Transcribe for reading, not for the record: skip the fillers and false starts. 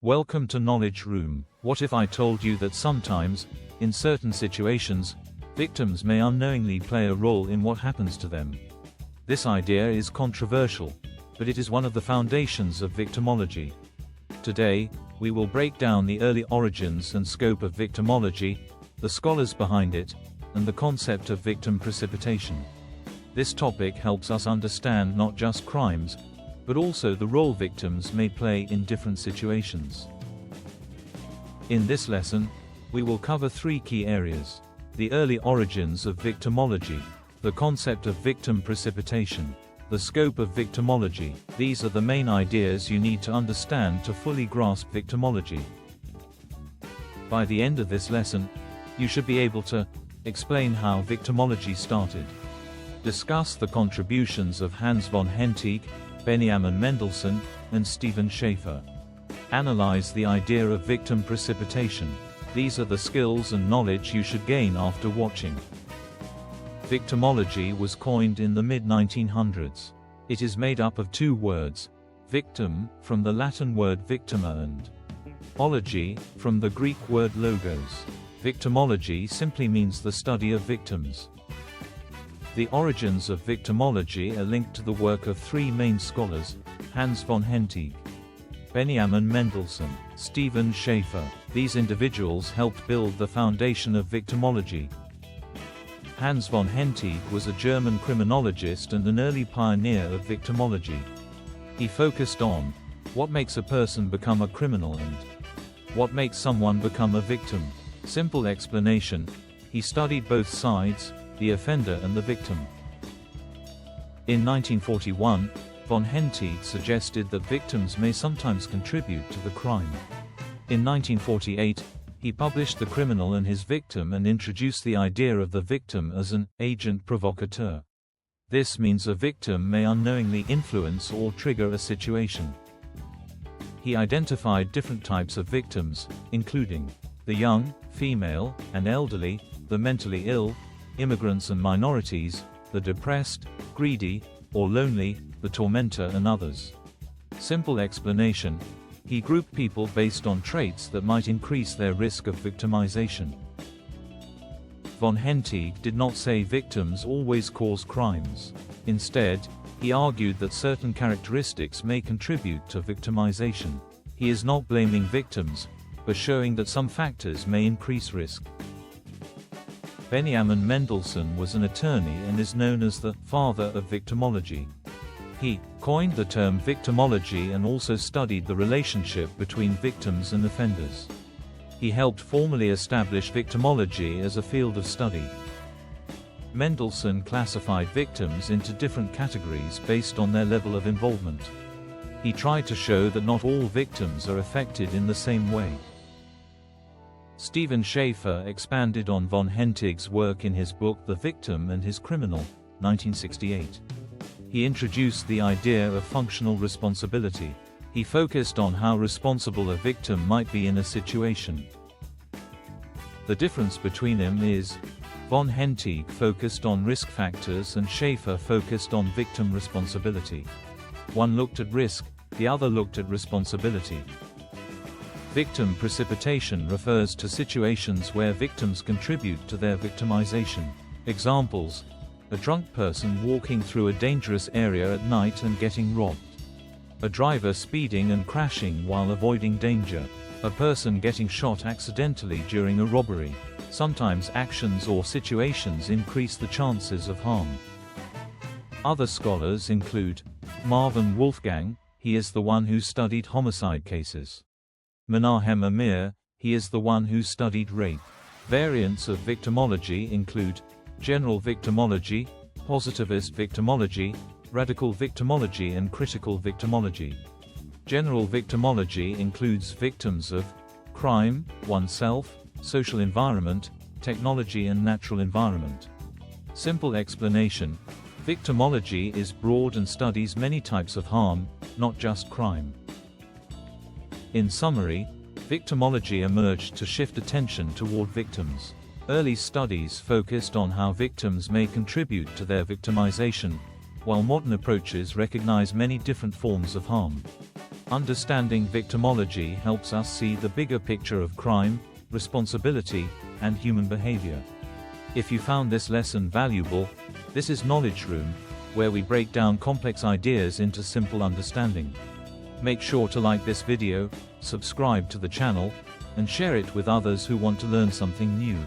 Welcome to Knowledge Room. What if I told you that sometimes, in certain situations, victims may unknowingly play a role in what happens to them? This idea is controversial, but it is one of the foundations of victimology. Today, we will break down the early origins and scope of victimology, the scholars behind it, and the concept of victim precipitation. This topic helps us understand not just crimes, but also the role victims may play in different situations. In this lesson, we will cover three key areas: the early origins of victimology, the concept of victim precipitation, the scope of victimology. These are the main ideas you need to understand to fully grasp victimology. By the end of this lesson, you should be able to explain how victimology started, discuss the contributions of Hans von Hentig, Beniamin Mendelsohn, and Stephen Schafer, analyze the idea of victim precipitation. These are the skills and knowledge you should gain after watching. Victimology was coined in the mid-1900s. It is made up of two words: victim, from the Latin word victima, and ology, from the Greek word logos. Victimology simply means the study of victims. The origins of victimology are linked to the work of three main scholars: Hans von Hentig, Beniamin Mendelsohn, Stephen Schafer. These individuals helped build the foundation of victimology. Hans von Hentig was a German criminologist and an early pioneer of victimology. He focused on what makes a person become a criminal and what makes someone become a victim. Simple explanation: he studied both sides, the offender and the victim. In 1941, von Hentig suggested that victims may sometimes contribute to the crime. In 1948, he published The Criminal and His Victim and introduced the idea of the victim as an agent provocateur. This means a victim may unknowingly influence or trigger a situation. He identified different types of victims, including the young, female, and elderly, the mentally ill, immigrants and minorities, the depressed, greedy, or lonely, the tormentor, and others. Simple explanation: he grouped people based on traits that might increase their risk of victimization. Von Hentig did not say victims always cause crimes. Instead, he argued that certain characteristics may contribute to victimization. He is not blaming victims, but showing that some factors may increase risk. Beniamin Mendelsohn was an attorney and is known as the father of victimology. He coined the term victimology and also studied the relationship between victims and offenders. He helped formally establish victimology as a field of study. Mendelsohn classified victims into different categories based on their level of involvement. He tried to show that not all victims are affected in the same way. Stephen Schafer expanded on von Hentig's work in his book The Victim and His Criminal, 1968. He introduced the idea of functional responsibility. He focused on how responsible a victim might be in a situation. The difference between them is, von Hentig focused on risk factors and Schafer focused on victim responsibility. One looked at risk, the other looked at responsibility. Victim precipitation refers to situations where victims contribute to their victimization. Examples: a drunk person walking through a dangerous area at night and getting robbed. A driver speeding and crashing while avoiding danger. A person getting shot accidentally during a robbery. Sometimes actions or situations increase the chances of harm. Other scholars include Marvin Wolfgang, he is the one who studied homicide cases. Menahem Amir, he is the one who studied rape. Variants of victimology include general victimology, positivist victimology, radical victimology, and critical victimology. General victimology includes victims of crime, oneself, social environment, technology, and natural environment. Simple explanation: victimology is broad and studies many types of harm, not just crime. In summary, victimology emerged to shift attention toward victims. Early studies focused on how victims may contribute to their victimization, while modern approaches recognize many different forms of harm. Understanding victimology helps us see the bigger picture of crime, responsibility, and human behavior. If you found this lesson valuable, this is Knowledge Room, where we break down complex ideas into simple understanding. Make sure to like this video, subscribe to the channel, and share it with others who want to learn something new.